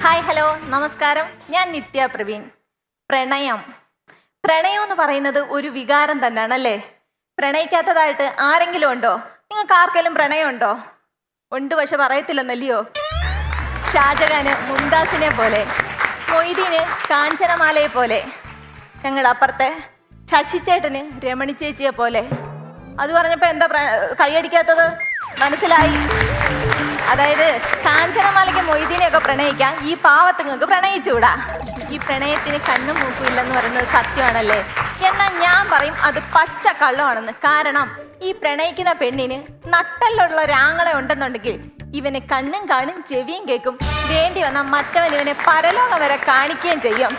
Hi hello നമസ്കാരം. ഞാൻ നിത്യ പ്രവീൺ. പ്രണയം എന്ന് പറയുന്നത് ഒരു വികാരം തന്നെയാണ് അല്ലേ? പ്രണയിക്കാത്തതായിട്ട് ആരെങ്കിലും ഉണ്ടോ? നിങ്ങൾക്ക് ആർക്കെങ്കിലും പ്രണയം ഉണ്ടോ? ഉണ്ട്, പക്ഷെ പറയത്തില്ലെന്നല്ലയോ. ഷാജഹാന് മുംതാസിനെ പോലെ, മൊയ്തീന് കാഞ്ചനമാലയെ പോലെ, ഞങ്ങളുടെ അപ്പുറത്തെ ശശിചേട്ടന് രമണി ചേച്ചിയെ പോലെ. അത് പറഞ്ഞപ്പോൾ എന്താ കൈയടിക്കാത്തത്? മനസ്സിലായി. അതായത് കാഞ്ചനമാലയ്ക്ക് മൊയ്തീനെയൊക്കെ പ്രണയിക്കാൻ ഈ പാവത്തുങ്ങൾക്ക് പ്രണയിച്ചുകൂടാ. ഈ പ്രണയത്തിന് കണ്ണും മൂക്കും ഇല്ലെന്ന് പറയുന്നത് സത്യമാണല്ലേ? എന്നാൽ ഞാൻ പറയും അത് പച്ച കള്ളമാണെന്ന്. കാരണം ഈ പ്രണയിക്കുന്ന പെണ്ണിന് നട്ടലുള്ള ഒരാങ്ങളെ ഉണ്ടെന്നുണ്ടെങ്കിൽ ഇവന് കണ്ണും കാണും ചെവിയും കേൾക്കും. വേണ്ടി വന്നാൽ മറ്റവൻ ഇവനെ പരലോകം വരെ കാണിക്കുകയും ചെയ്യും.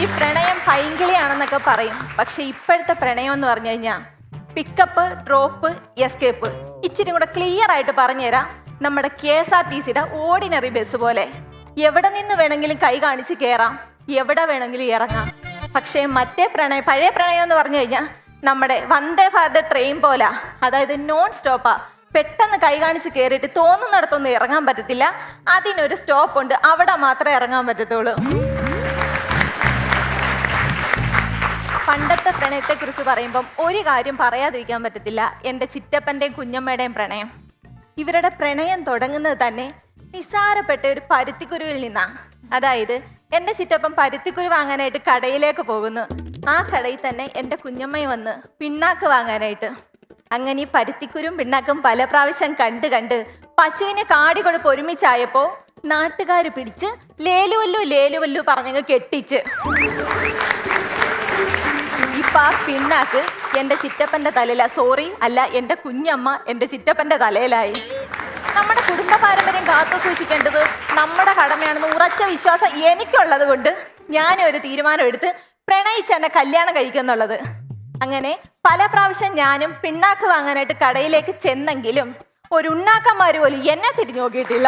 ഈ പ്രണയം പൈങ്കിളിയാണെന്നൊക്കെ പറയും. പക്ഷെ ഇപ്പോഴത്തെ പ്രണയം എന്ന് പറഞ്ഞു കഴിഞ്ഞാൽ പിക്കപ്പ്, ഡ്രോപ്പ്, എസ്കേപ്പ്. ഇച്ചിരി കൂടെ ക്ലിയർ ആയിട്ട് പറഞ്ഞുതരാം. നമ്മുടെ KSRTCയുടെ ഓർഡിനറി ബസ് പോലെ എവിടെ നിന്ന് വേണമെങ്കിലും കൈ കാണിച്ച് കയറാം, എവിടെ വേണമെങ്കിലും ഇറങ്ങാം. പക്ഷേ മറ്റേ പഴയ പ്രണയം എന്ന് പറഞ്ഞു കഴിഞ്ഞാൽ നമ്മുടെ വന്ദേ ഭാരത് ട്രെയിൻ പോലെ, അതായത് നോൺ സ്റ്റോപ്പാ. പെട്ടെന്ന് കൈ കാണിച്ച് കയറിയിട്ട് തോന്നുന്നിടത്തൊന്നും ഇറങ്ങാൻ പറ്റത്തില്ല. അതിനൊരു സ്റ്റോപ്പ് ഉണ്ട്, അവിടെ മാത്രമേ ഇറങ്ങാൻ പറ്റത്തുള്ളൂ. പണ്ടത്തെ പ്രണയത്തെക്കുറിച്ച് പറയുമ്പം ഒരു കാര്യം പറയാതിരിക്കാൻ പറ്റത്തില്ല, എൻ്റെ ചിറ്റപ്പൻ്റെയും കുഞ്ഞമ്മയുടെയും പ്രണയം. ഇവരുടെ പ്രണയം തുടങ്ങുന്നത് തന്നെ നിസ്സാരപ്പെട്ട ഒരു പരുത്തിക്കുരുവിൽ നിന്നാണ്. അതായത് എൻ്റെ ചിറ്റപ്പൻ പരുത്തിക്കുരു വാങ്ങാനായിട്ട് കടയിലേക്ക് പോകുന്നു. ആ കടയിൽ തന്നെ എൻ്റെ കുഞ്ഞമ്മയും വന്ന് പിണ്ണാക്ക് വാങ്ങാനായിട്ട്. അങ്ങനെ ഈ പരുത്തിക്കുരും പിണ്ണാക്കും പല പ്രാവശ്യം കണ്ട് പശുവിനെ കാടി കൊടുപ്പ് ഒരുമിച്ചായപ്പോൾ നാട്ടുകാർ പിടിച്ച് ലേലുവല്ലു പറഞ്ഞങ്ങ് കെട്ടിച്ച്. ഇപ്പം ആ പിണ്ണാക്ക് എൻ്റെ ചിറ്റപ്പൻ്റെ തലയില, എൻ്റെ കുഞ്ഞമ്മ എൻ്റെ ചിറ്റപ്പൻ്റെ തലയിലായി. നമ്മുടെ കുടുംബ പാരമ്പര്യം കാത്തു സൂക്ഷിക്കേണ്ടത് നമ്മുടെ കടമയാണെന്ന് ഉറച്ച വിശ്വാസം എനിക്കുള്ളത് കൊണ്ട് ഞാനൊരു തീരുമാനം എടുത്ത് പ്രണയിച്ച് എന്നെ കല്യാണം കഴിക്കുന്നുള്ളത്. അങ്ങനെ പല പ്രാവശ്യം ഞാനും പിണ്ണാക്ക് വാങ്ങാനായിട്ട് കടയിലേക്ക് ചെന്നെങ്കിലും ഒരു ഉണ്ണാക്കന്മാർ പോലും എന്നെ തിരിഞ്ഞു നോക്കിയിട്ടില്ല.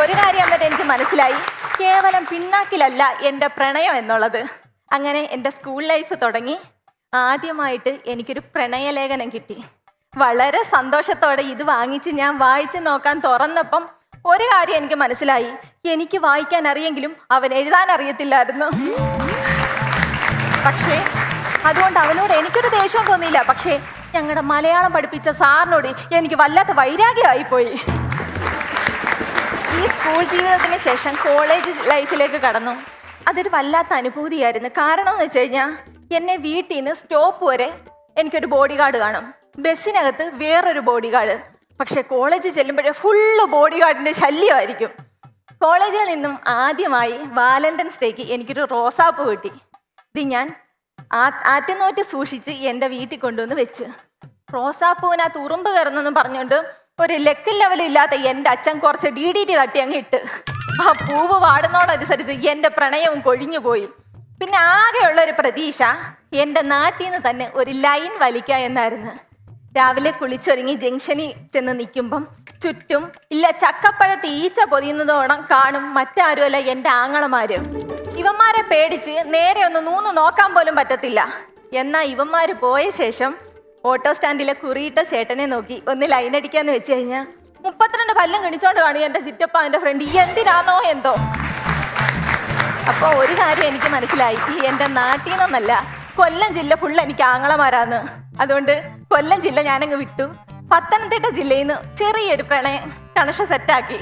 ഒരു കാര്യം എന്നിട്ട് എനിക്ക് മനസ്സിലായി, കേവലം പിണ്ണാക്കിലല്ല എൻ്റെ പ്രണയം എന്നുള്ളത്. അങ്ങനെ എൻ്റെ സ്കൂൾ ലൈഫ് തുടങ്ങി. ആദ്യമായിട്ട് എനിക്കൊരു പ്രണയലേഖനം കിട്ടി. വളരെ സന്തോഷത്തോടെ ഇത് വാങ്ങിച്ച് ഞാൻ വായിച്ചു നോക്കാൻ തുറന്നപ്പം ഒരു കാര്യം എനിക്ക് മനസ്സിലായി, എനിക്ക് വായിക്കാൻ അറിയെങ്കിലും അവൻ എഴുതാൻ അറിയത്തില്ലായിരുന്നു. പക്ഷേ അതുകൊണ്ട് അവനോട് എനിക്കൊരു ദേഷ്യം തോന്നിയില്ല. പക്ഷേ ഞങ്ങളുടെ മലയാളം പഠിപ്പിച്ച സാറിനോട് എനിക്ക് വല്ലാത്ത വൈരാഗ്യമായിപ്പോയി. ഈ സ്കൂൾ ജീവിതത്തിന് ശേഷം കോളേജ് ലൈഫിലേക്ക് കടന്നു. അതൊരു വല്ലാത്ത അനുഭൂതിയായിരുന്നു. കാരണം എന്ന് വെച്ച് കഴിഞ്ഞാൽ എന്നെ വീട്ടിൽ നിന്ന് സ്റ്റോപ്പ് വരെ എനിക്കൊരു ബോഡി ഗാർഡ് കാണും, ബസ്സിനകത്ത് വേറൊരു ബോഡി ഗാർഡ്. പക്ഷെ കോളേജിൽ ചെല്ലുമ്പോഴേ ഫുള്ള് ബോഡി ഗാർഡിൻ്റെ ശല്യമായിരിക്കും. കോളേജിൽ നിന്നും ആദ്യമായി വാലന്റൈൻസ് ഡേക്ക് എനിക്കൊരു റോസാപ്പൂ കിട്ടി. ഇത് ഞാൻ ആറ്റുനോറ്റ് സൂക്ഷിച്ച് എൻ്റെ വീട്ടിൽ കൊണ്ടുവന്ന് വെച്ച്. റോസാപ്പൂവിനകത്ത് ഉറുമ്പ് കയറുന്നെന്നും പറഞ്ഞുകൊണ്ട് ഒരു ലെക്ക് ലെവലില്ലാത്ത എൻ്റെ അച്ഛൻ കുറച്ച് DDT തട്ടി അങ്ങ് ഇട്ട്. ആ പൂവ് വാടുന്നതനുസരിച്ച് എൻ്റെ പ്രണയവും കൊഴിഞ്ഞു പോയി. പിന്നെ ആകെയുള്ള ഒരു പ്രതീക്ഷ എൻ്റെ നാട്ടിൽ നിന്ന് തന്നെ ഒരു ലൈൻ വലിക്കുക എന്നായിരുന്നു. രാവിലെ കുളിച്ചൊരുങ്ങി ജംഗ്ഷനിൽ ചെന്ന് നിൽക്കുമ്പം ചുറ്റും ഇല്ല ചക്കപ്പഴത്ത് ഈച്ച പൊതിയുന്നതോണം കാണും മറ്റാരുമല്ല എൻ്റെ ആങ്ങളമാര്. ഇവന്മാരെ പേടിച്ച് നേരെ ഒന്ന് നൂന്ന് നോക്കാൻ പോലും പറ്റത്തില്ല. എന്നാൽ ഇവന്മാർ പോയ ശേഷം ഓട്ടോ സ്റ്റാൻഡിലെ കുറിയിട്ട ചേട്ടനെ നോക്കി ഒന്ന് ലൈൻ അടിക്കാന്ന് വെച്ച് കഴിഞ്ഞാൽ 32 പല്ലും കിണിച്ചോണ്ട് കാണും എൻ്റെ ചിറ്റപ്പ എൻ്റെ ഫ്രണ്ട്. എന്തിനാണോ എന്തോ. അപ്പോൾ ഒരു കാര്യം എനിക്ക് മനസ്സിലായി, എൻ്റെ നാട്ടിൽ നിന്നല്ല കൊല്ലം ജില്ല ഫുള്ള് എനിക്ക് ആങ്ങളമാരാന്ന്. അതുകൊണ്ട് കൊല്ലം ജില്ല ഞാനങ്ങ് വിട്ടു. പത്തനംതിട്ട ജില്ലയിൽ നിന്ന് ചെറിയൊരു പ്രണയം കണക്ഷൻ സെറ്റാക്കി.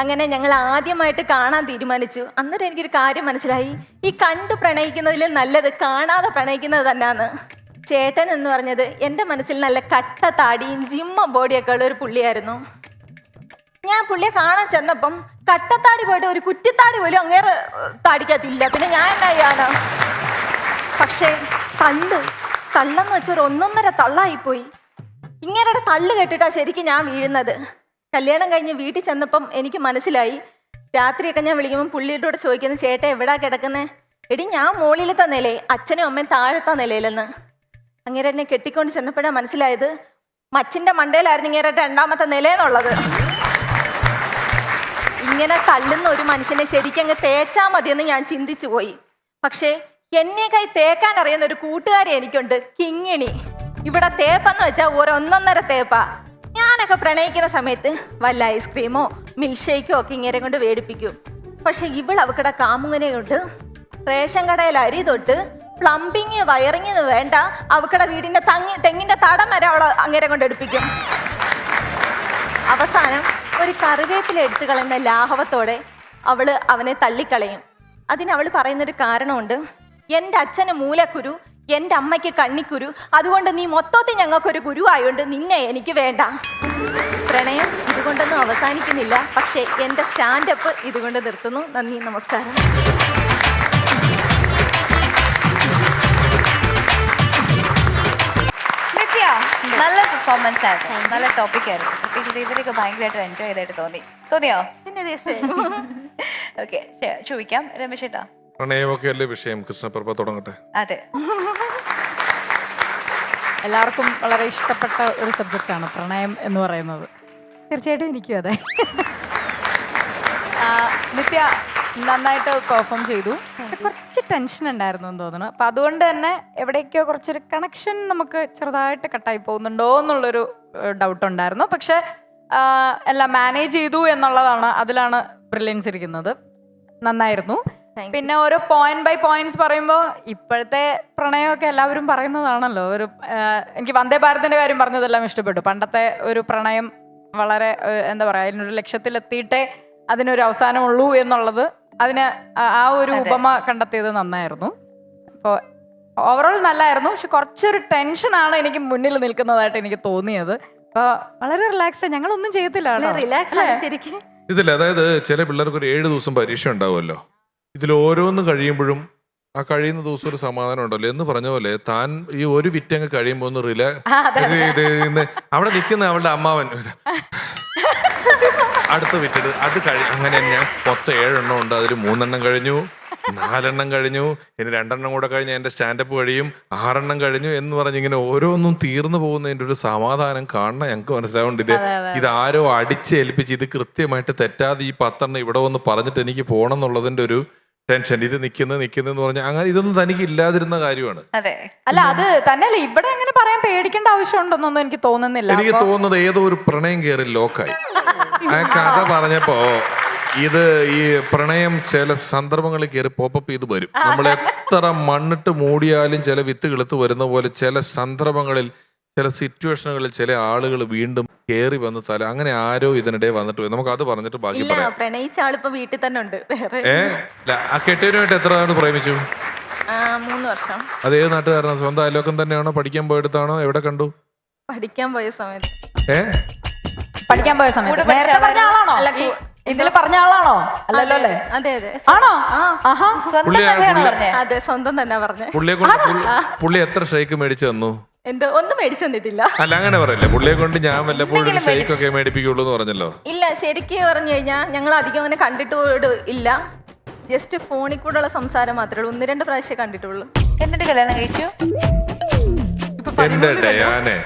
അങ്ങനെ ഞങ്ങൾ ആദ്യമായിട്ട് കാണാൻ തീരുമാനിച്ചു. അന്നേരം എനിക്കൊരു കാര്യം മനസ്സിലായി, ഈ കണ്ട് പ്രണയിക്കുന്നതിൽ നല്ലത് കാണാതെ പ്രണയിക്കുന്നത് തന്നെയാണ്. ചേട്ടൻ എന്ന് പറഞ്ഞത് എൻ്റെ മനസ്സിൽ നല്ല കട്ട താടിയും ജിമ്മ ബോഡിയൊക്കെ ഉള്ള ഒരു പുള്ളിയായിരുന്നു. ഞാൻ പുള്ളിയെ കാണാൻ ചെന്നപ്പം കട്ടത്താടി പോയിട്ട് ഒരു കുറ്റിത്താടി പോലും അങ്ങേറെ താടിക്കത്തില്ല. പിന്നെ ഞാൻ എന്നാണ്. പക്ഷേ തള്ളെന്ന് വെച്ചൊരു 1.5 തള്ളായിപ്പോയി. ഇങ്ങേരുടെ തള്ളു കേട്ടിട്ടാ ശരിക്കും ഞാൻ വീഴുന്നത്. കല്യാണം കഴിഞ്ഞ് വീട്ടിൽ ചെന്നപ്പം എനിക്ക് മനസ്സിലായി. രാത്രിയൊക്കെ ഞാൻ വിളിക്കുമ്പോൾ പുള്ളിയോട് ചോദിക്കുന്നത്, ചേട്ടൻ എവിടാ കിടക്കുന്നത്? എടി ഞാൻ മുകളിലത്തെ നിലയെ, അച്ഛനും അമ്മയും താഴത്തെ നിലയിലെന്ന്. അങ്ങേരെ എന്നെ കെട്ടിക്കൊണ്ട് ചെന്നപ്പോഴാണ് മനസ്സിലായത് മച്ചിൻ്റെ മണ്ടയിലായിരുന്നു ഇങ്ങേരെ 2ാമത്തെ നിലയെന്നുള്ളത്. ഇങ്ങനെ തള്ളുന്ന ഒരു മനുഷ്യനെ ശരിക്കങ്ങ് തേച്ചാൽ മതിയെന്ന് ഞാൻ ചിന്തിച്ചു പോയി. പക്ഷേ എന്നെ കൈ തേക്കാൻ അറിയുന്ന ഒരു കൂട്ടുകാരി എനിക്കുണ്ട്, കിങ്ങിണി. ഇവിടെ തേപ്പെന്ന് വെച്ചാൽ 1.5 തേപ്പാ. ഞാനൊക്കെ പ്രണയിക്കുന്ന സമയത്ത് വല്ല ഐസ്ക്രീമോ മിൽക്ക് ഷേക്കോ ഒക്കെ ഇങ്ങനെ കൊണ്ട് മേടിപ്പിക്കും. പക്ഷെ അവക്കടെ കാമുകനെ കൊണ്ട് റേഷൻ കടയിൽ അരി തൊട്ട് പ്ലംബിങ് വയറിങ് വേണ്ട അവക്കടെ വീടിന്റെ തെങ്ങിന്റെ തടം വരെ അവള് അങ്ങനെ കൊണ്ട് എടുപ്പിക്കും. അവസാനം ഒരു കറിവേപ്പില എടുത്തു കളയുന്ന ലാഘവത്തോടെ അവനെ തള്ളിക്കളയും. അതിനവള് പറയുന്നൊരു കാരണമുണ്ട്. എൻ്റെ അച്ഛന് മൂലക്കുരു, എൻ്റെ അമ്മയ്ക്ക് കണ്ണിക്കുരു, അതുകൊണ്ട് നീ മൊത്തത്തിൽ ഞങ്ങൾക്കൊരു ഗുരുവായോണ്ട് നിന്നെ എനിക്ക് വേണ്ട. പ്രണയം ഇതുകൊണ്ടൊന്നും അവസാനിക്കുന്നില്ല, പക്ഷേ എൻ്റെ സ്റ്റാൻഡപ്പ് ഇതുകൊണ്ട് നിർത്തുന്നു. നന്ദി, നമസ്കാരം. നല്ല പെർഫോമൻസ് ആയിരുന്നു, നല്ല ടോപ്പിക് ആയിരുന്നു. പ്രത്യേകിച്ച് ഇവരൊക്കെ ഭയങ്കരമായിട്ട് എൻജോയ് ചെയ്തായിട്ട് തോന്നിയോ? ഓക്കെ, ചോദിക്കാം രമേശ് ചേട്ടാ. പ്രണയമൊക്കെ അല്ലേ വിഷയം, കൃഷ്ണപ്രഭ തുടങ്ങട്ടെ. അതെ, എല്ലാവർക്കും വളരെ ഇഷ്ടപ്പെട്ട ഒരു സബ്ജക്റ്റാണ് പ്രണയം എന്ന് പറയുന്നത്. തീർച്ചയായിട്ടും എനിക്കും അതെ. നിത്യ നന്നായിട്ട് പെർഫോം ചെയ്തു. കുറച്ച് ടെൻഷൻ ഉണ്ടായിരുന്നു എന്ന് തോന്നുന്നു. അപ്പം അതുകൊണ്ട് തന്നെ എവിടേക്കോ കുറച്ചൊരു കണക്ഷൻ നമുക്ക് ചെറുതായിട്ട് കട്ടായി പോകുന്നുണ്ടോ എന്നുള്ളൊരു ഡൗട്ട് ഉണ്ടായിരുന്നു. പക്ഷെ എല്ലാം മാനേജ് ചെയ്തു എന്നുള്ളതാണ്, അതിലാണ് ബ്രില്യൻസ് ഇരിക്കുന്നത്. നന്നായിരുന്നു. പിന്നെ ഓരോ പോയിന്റ് ബൈ പോയിന്റ്സ് പറയുമ്പോൾ ഇപ്പോഴത്തെ പ്രണയമൊക്കെ എല്ലാവരും പറയുന്നതാണല്ലോ. എനിക്ക് വന്ദേ ഭാരതിന്റെ കാര്യം പറഞ്ഞതെല്ലാം ഇഷ്ടപ്പെട്ടു. പണ്ടത്തെ ഒരു പ്രണയം വളരെ എന്താ പറയാ, അതിനൊരു ലക്ഷ്യത്തിലെത്തിയിട്ടേ അതിനൊരു അവസാനമുള്ളൂ എന്നുള്ളത്, അതിന് ആ ഒരു ഉപമ കണ്ടെത്തിയത് നന്നായിരുന്നു. അപ്പോൾ ഓവറോൾ നല്ലായിരുന്നു. പക്ഷെ കുറച്ചൊരു ടെൻഷനാണ് എനിക്ക് മുന്നിൽ നിൽക്കുന്നതായിട്ട് എനിക്ക് തോന്നിയത്. അപ്പോൾ വളരെ റിലാക്സ്ഡ്, ഞങ്ങളൊന്നും ചെയ്യത്തില്ല, റിലാക്സ് ഇതില്ല. അതായത് ചില പിള്ളേർക്ക് ഒരു 7 ദിവസം പരീക്ഷ ഉണ്ടാവുമല്ലോ. ഇതിൽ ഓരോന്ന് കഴിയുമ്പോഴും ആ കഴിയുന്ന ദിവസം ഒരു സമാധാനം ഉണ്ടല്ലോ എന്ന് പറഞ്ഞ പോലെ താൻ ഈ ഒരു വിറ്റങ്ങ് കഴിയുമ്പോ ഒന്ന് അവിടെ നിൽക്കുന്ന അവളുടെ അമ്മാവൻ അടുത്ത വിറ്റത് അത് അങ്ങനെ തന്നെ മൊത്തം 7 എണ്ണം ഉണ്ട്. അതിൽ 3 എണ്ണം കഴിഞ്ഞു, 4 എണ്ണം കഴിഞ്ഞു, ഇനി 2 എണ്ണം കൂടെ കഴിഞ്ഞ് എന്റെ സ്റ്റാൻഡപ്പ് കഴിയും, 6 എണ്ണം കഴിഞ്ഞു എന്ന് പറഞ്ഞ് ഇങ്ങനെ ഓരോന്നും തീർന്നു പോകുന്നതിന്റെ ഒരു സമാധാനം കാണണം ഞങ്ങൾക്ക് മനസ്സിലാവുണ്ട്. ഇത് ആരോ അടിച്ചേൽപ്പിച്ച് ഇത് കൃത്യമായിട്ട് തെറ്റാതെ ഈ 10 എണ്ണം ഇവിടെ വന്ന് പറഞ്ഞിട്ട് എനിക്ക് പോകണം എന്നുള്ളതിന്റെ ഒരു ടെൻഷൻ. ഇത് നിൽക്കുന്നെന്ന് പറഞ്ഞാൽ അങ്ങനെ ഇതൊന്നും തനിക്ക് ഇല്ലാതിരുന്ന കാര്യമാണ്. അല്ല, അത് തന്നെയല്ല ഇവിടെ അങ്ങനെ പറയാൻ പേടിക്കേണ്ട ആവശ്യമുണ്ടെന്നൊന്നും എനിക്ക് തോന്നുന്നില്ല. എനിക്ക് തോന്നുന്നത് ഏതോ ഒരു പ്രണയം കയറി ലോക്കായി. ആ കഥ പറഞ്ഞപ്പോ ഇത് ഈ പ്രണയം ചില സന്ദർഭങ്ങളിൽ കയറി പോപ്പപ്പ് ചെയ്ത് വരും. നമ്മൾ എത്ര മണ്ണിട്ട് മൂടിയാലും ചില വിത്ത് കിളുത്ത് വരുന്ന പോലെ ചില സന്ദർഭങ്ങളിൽ ചില സിറ്റുവേഷനുകളിൽ ചില ആളുകൾ വീണ്ടും കേറി വന്ന് അങ്ങനെ ആരോ ഇതിനിടെ വന്നിട്ട് പോയി. നമുക്ക് അത് പറഞ്ഞിട്ട് ബാക്കി പറയാം. പ്രണയിച്ച ആളിപ്പോ വീട്ടിൽ തന്നെ ഉണ്ട്. ആ കെട്ടിയവരുമായിട്ട് എത്ര നാൾ പ്രേമിച്ചു? 3 വർഷം. അത് ഏത് നാട്ടുകാരനാണ്? സ്വന്തം അയലോക്കം തന്നെയാണോ? പഠിക്കാൻ പോയെടുത്താണോ? എവിടെ കണ്ടു? പഠിക്കാൻ പോയ സമയത്ത്. പഠിക്കാൻ പോയ സമയത്ത് നേരത്തെ പറഞ്ഞ ആളാണോ? ഇതില് പറഞ്ഞ ആളാണോ? അല്ലല്ലോ അല്ലേ? അതെ അതെ. ആണോ? അതെ, സ്വന്തം തന്നെ പറഞ്ഞേ. പുള്ളി എത്ര ഷേക്ക് മേടിച്ചു തന്നു? എന്തോ ഒന്നും മേടിച്ചു തന്നിട്ടില്ല. അല്ല, അങ്ങനെ പറയല്ലേ. പുള്ളിയെ കൊണ്ട് ഞാൻ വല്ലപ്പോഴും ഷേക്ക് ഒക്കെ മേടിപ്പിക്കുള്ളൂ എന്ന് പറഞ്ഞല്ലോ. ഇല്ല, ശരിക്കും പറഞ്ഞു കഴിഞ്ഞാൽ ഞങ്ങൾ അധികം അങ്ങനെ കണ്ടിട്ട് ഇല്ല. ജസ്റ്റ് ഫോണിൽ കൂടെയുള്ള സംസാരം മാത്രമേ ഉള്ളൂ. 1-2 പ്രാവശ്യം കണ്ടിട്ടുള്ളൂ. എന്നിട്ട് കല്യാണം കഴിച്ചു. എന്റെ ഡയാനെ,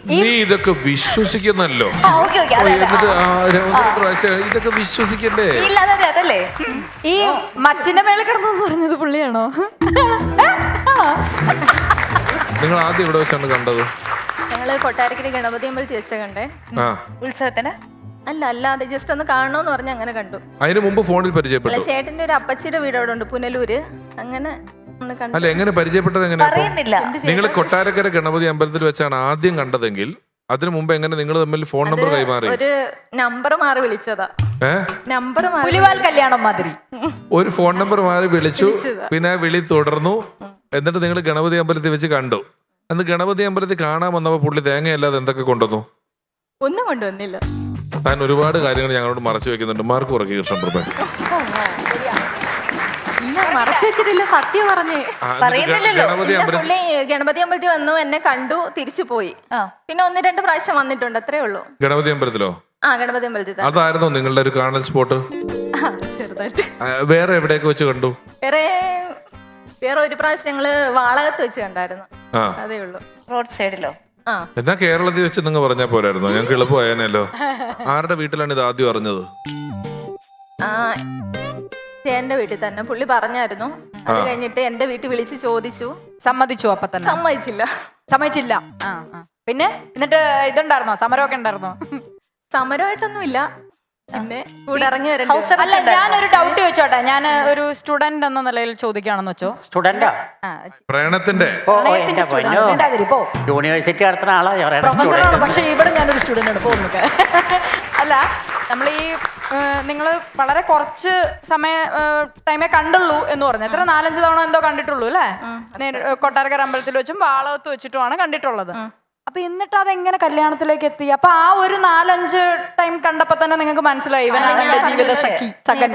നീ ഇതൊക്കെ വിശ്വസിക്കുന്നല്ലോ. ഇതൊക്കെ വിശ്വസിക്കണ്ടേ? അതല്ലേ ഈ മച്ചിന്റെ മേലെ കിടന്നു പറഞ്ഞത് പുള്ളിയാണോ? നിങ്ങൾ ആദ്യം ഇവിടെ വെച്ചാണ് കണ്ടത്? ഞങ്ങള് കൊട്ടാരക്കര ഗണപതി അമ്പലത്തിൽ വെച്ച കണ്ടേ. ഉത്സവത്തിന് അല്ലാതെ ജസ്റ്റ് ഒന്ന് കാണണോന്ന് പറഞ്ഞ അങ്ങനെ കണ്ടു. അതിന് മുമ്പ് ഫോണിൽ പരിചയപ്പെട്ടു. ചേട്ടന്റെ ഒരു അപ്പച്ചിയുടെ വീട് അവിടെ ഉണ്ട്, പുനലൂര്. അങ്ങനെ അല്ല, എങ്ങനെ പരിചയപ്പെട്ടത്? എങ്ങനെ നിങ്ങൾ കൊട്ടാരക്കര ഗണപതി അമ്പലത്തിൽ വെച്ചാണ് ആദ്യം കണ്ടതെങ്കിൽ അതിനു മുമ്പ് എങ്ങനെ നിങ്ങൾ തമ്മിൽ ഫോൺ നമ്പർ കൈമാറി? ഒരു നമ്പർ മാറി വിളിച്ചതാ. നമ്പർ കല്യാണം മാതിരി ഒരു ഫോൺ നമ്പർ മാറി വിളിച്ചു. പിന്നെ വിളി തുടർന്നു. എന്നിട്ട് നിങ്ങൾ ഗണപതി അമ്പലത്തിൽ വെച്ച് കണ്ടു. അന്ന് ഗണപതി അമ്പലത്തിൽ കാണാൻ വന്നപ്പോ പുള്ളി തേങ്ങയല്ലാതെ എന്തൊക്കെ കൊണ്ടുവന്നു? ഒന്നും കൊണ്ടുവന്നില്ല. താൻ ഒരുപാട് കാര്യങ്ങൾ ഞങ്ങളോട് മറച്ചു വെക്കുന്നുണ്ട്. മാർക്ക് കുറയ്ക്കുക കൃഷ്ണപ്രഭ. മറച്ചു വെച്ചിട്ടില്ല, സത്യം പറഞ്ഞേ. പുള്ളി ഗണപതി അമ്പലത്തിൽ വന്നു, എന്നെ കണ്ടു, തിരിച്ചു പോയി. പിന്നെ 1-2 പ്രാവശ്യം വന്നിട്ടുണ്ട്, അത്രേ ഉള്ളൂ. ഗണപതി അമ്പലത്തിലോ? ഗണപതി അമ്പലത്തിൽ. അതായിരുന്നു നിങ്ങളുടെ ഒരു കാണൽ സ്പോട്ട്? ചെറുതായിട്ട്. വേറെ എവിടെയൊക്കെ വെച്ച് കണ്ടു? വേറെ ഒരു പ്രാവശ്യം ഞങ്ങള് വാളകത്ത് വെച്ച് കണ്ടായിരുന്നു, അതേ ഉള്ളൂ. റോഡ് സൈഡിലോ? എന്നാ കേരളത്തിൽ വെച്ച് നിങ്ങൾ പറഞ്ഞാ പോരായിരുന്നു? ഞങ്ങൾക്ക് എളുപ്പമായനല്ലോ. ആരുടെ വീട്ടിലാണ് ഇത് ആദ്യം അറിഞ്ഞത്? എന്റെ വീട്ടിൽ തന്നെ. പുള്ളി പറഞ്ഞായിരുന്നു. അത് കഴിഞ്ഞിട്ട് എന്റെ വീട്ടിൽ വിളിച്ച് ചോദിച്ചു. സമ്മതിച്ചു? അപ്പൊ തന്നെ സമ്മതിച്ചില്ല. പിന്നെ എന്നിട്ട് ഇതുണ്ടായിരുന്നോ, സമരമൊക്കെ ഉണ്ടായിരുന്നോ? സമരമായിട്ടൊൊന്നുമില്ല, പിന്നെ കൂടെ ഇറങ്ങി വരേണ്ടി House വന്നു. arrest അല്ല, ഞാനൊരു ഡൗട്ട് ചോദിച്ചോട്ടെ. ഞാൻ ഒരു സ്റ്റുഡന്റ് എന്ന നിലയിൽ ചോദിക്കുകയാണെന്ന് വെച്ചോ. സ്റ്റുഡന്റോ? പ്രണയത്തിന്റെ എന്റെ പൊന്നോ, യൂണിവേഴ്സിറ്റി നടത്തുന്ന ആളാ പ്രൊഫസറാണ്, പക്ഷെ ഇവിടെ ഞാനൊരു സ്റ്റുഡന്റ് ആണ് പോകുന്നത്. അല്ല, നമ്മൾ ഈ നിങ്ങൾ വളരെ കുറച്ച് ടൈമേ കണ്ടുള്ളൂ എന്ന് പറഞ്ഞു. എത്ര 4-5 തവണ എന്തോ കണ്ടിട്ടുള്ളൂ അല്ലേ? കൊട്ടാരക്കര അമ്പലത്തിൽ വെച്ചും വാളകത്ത് വെച്ചിട്ടുമാണ് കണ്ടിട്ടുള്ളത്. അപ്പൊ എന്നിട്ട് അതെങ്ങനെ കല്യാണത്തിലേക്ക് എത്തി? അപ്പൊ ആ ഒരു 4-5 ടൈം കണ്ടപ്പോ തന്നെ നിങ്ങൾക്ക് മനസ്സിലായി ഇവനാണ് എന്റെ ജീവിത സഖി സഖൻ.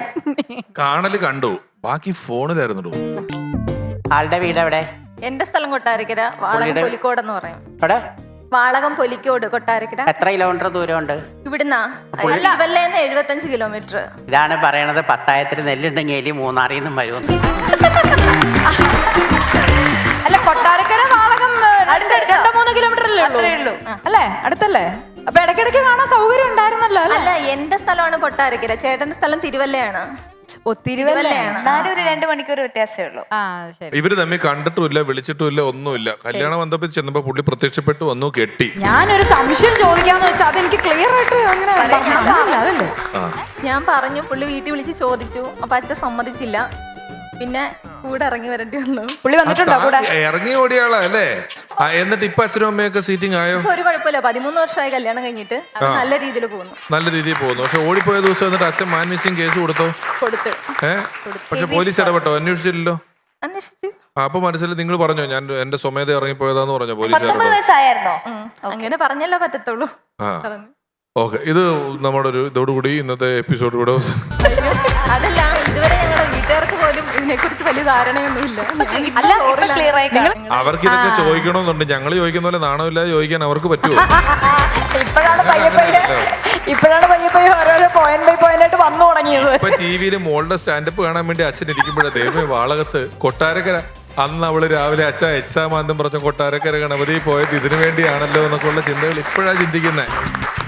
കാണല് കണ്ടു, ബാക്കി ഫോണിലായിരുന്നു. ആളുടെ വീട് എവിടെ? എന്റെ സ്ഥലം കൊട്ടാരക്കര, വാളകം പൊലിക്കോട് എന്ന് പറയും. ഇവിടെ വാളകം പൊലിക്കോട്, കൊട്ടാരക്കര. എത്ര കിലോമീറ്റർ ദൂരമുണ്ട് ഇവിടുന്നാ? തിരുവല്ലേന്ന് 75 കിലോമീറ്റർ. ഇതാണ് പറയണത്, പത്തായത്തിന് നെല്ലുണ്ടെങ്കിൽ എലി മൂന്നാറിൽ നിന്നും വരും. അല്ല, കൊട്ടാരക്കര വാളകം 2-3 കിലോമീറ്റർ അല്ലേ ഉള്ളൂ അല്ലേ? അടുത്തല്ലേ? അപ്പൊ ഇടയ്ക്കിടയ്ക്ക് കാണാൻ സൗകര്യം ഉണ്ടായിരുന്നല്ലോ അല്ലേ? അല്ല, എന്റെ സ്ഥലമാണ് കൊട്ടാരക്കര, ചേട്ടന്റെ സ്ഥലം തിരുവല്ലയാണ്. തിരുവല്ലയാണ്. എന്നാലും ഒരു 2 മണിക്കൂർ വ്യത്യാസമേ ഉള്ളൂ. ആ, ശരി. ഇവര് തമ്മിൽ കണ്ടിട്ടുമില്ല, വിളിച്ചിട്ടുമില്ല, ഒന്നുമില്ല. കല്യാണ ബന്ധത്തിൽ ചെന്നപ്പോ പുള്ളി പ്രത്യക്ഷപ്പെട്ടു വന്നു, കെട്ടി. ഞാനൊരു സംശയം ചോദിക്കാന്ന് വെച്ചാൽ അതെനിക്ക് ക്ലിയർ ആയിട്ട് അങ്ങനെ അതല്ലേ? ഞാൻ പറഞ്ഞു, പുള്ളി വീട്ടിൽ വിളിച്ച് ചോദിച്ചു, അപ്പൊ അച്ഛൻ സമ്മതിച്ചില്ല. പിന്നെ കൂടെ ഇറങ്ങി വരേണ്ടി വന്നു. പുള്ളി വന്നിട്ടുണ്ടോ കൂടെ? ഇറങ്ങി ഓടിയാളാ അല്ലേ? എന്നിട്ട് ഇപ്പൊ അച്ഛനും അമ്മയൊക്കെ സീറ്റിംഗ് ആയോ? ഇപ്പൊ ഒരു കുഴപ്പമില്ല, 13 വർഷമായി കല്യാണം കഴിഞ്ഞിട്ട്. അത് നല്ല രീതിയിൽ പോകുന്നു. നല്ല രീതിയിൽ പോകുന്നു. പക്ഷെ ഓടിപ്പോയ ദിവസം എന്നിട്ട് അച്ഛൻ മാൻമിസിങ് കേസ് കൊടുത്തോ? കൊടുത്ത് പക്ഷെ പോലീസ് ഇടപെട്ടോ? അന്വേഷിച്ചില്ലല്ലോ. അന്വേഷിച്ചു. അപ്പൊ മനസ്സിൽ നിങ്ങൾ പറഞ്ഞോ ഞാൻ എന്റെ സ്വമേധ ഇറങ്ങിപ്പോയതാന്ന് പറഞ്ഞോ? പോലീസ് 19 വയസ്സായിരുന്നോ? അങ്ങനെ പറഞ്ഞല്ലോ പറ്റത്തുള്ളൂ. ആ, ഓക്കെ. ഇത് നമ്മുടെ ഒരു ഇതോടുകൂടി ഇന്നത്തെ എപ്പിസോഡ് കൂടെ അതല്ല, ഇതുവരെ ഞങ്ങളുടെ വീട്ടുകാർക്ക് പോലും ഇതിനെ കുറിച്ച് വലിയ ധാരണയൊന്നുമില്ല. അല്ല, ഇപ്പൊ ക്ലിയർ ആയി കാണും. അവർക്ക് ഇതൊക്കെ ചോദിക്കണമെന്നുണ്ട്. ഞങ്ങൾ ചോദിക്കുന്ന പോലെ നാണമില്ലാതെ ചോദിക്കാൻ അവർക്ക് പറ്റുമോ? ഇപ്പോഴാണ് പയ്യെ ഓരോരോ പോയിന്റ് ബൈ പോയിന്റ് ആയിട്ട് വന്നു തുടങ്ങിയത്. ഇപ്പൊ ടിവിയില് മോളുടെ സ്റ്റാൻഡപ്പ് കാണാൻ വേണ്ടി അച്ഛൻ ഇരിക്കുമ്പോഴേ ദൈവമേ വാളകത്ത് കൊട്ടാരക്കര അന്ന് അവള് രാവിലെ അച്ഛൻ എക്സാമാന്തം പറഞ്ഞ കൊട്ടാരക്കര ഗണപതി പോയത് ഇതിനു വേണ്ടിയാണല്ലോ എന്നൊക്കെ ഉള്ള ചിന്തകൾ ഇപ്പോഴാ ചിന്തിക്കുന്നത്.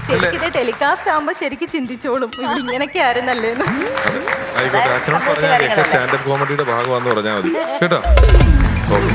ശരിക്കും ടെലികാസ്റ്റ് ആകുമ്പോ ശരിക്കും ചിന്തിച്ചോളും ഇങ്ങനെയൊക്കെ ആയിരുന്നല്ലേന്ന്. ആയിക്കോട്ടെ, അച്ഛനോട് പറഞ്ഞാൽ സ്റ്റാൻഡപ്പ് കോമഡിയുടെ ഭാഗമാണെന്ന് പറഞ്ഞാൽ മതി കേട്ടോ. ഓക്കെ.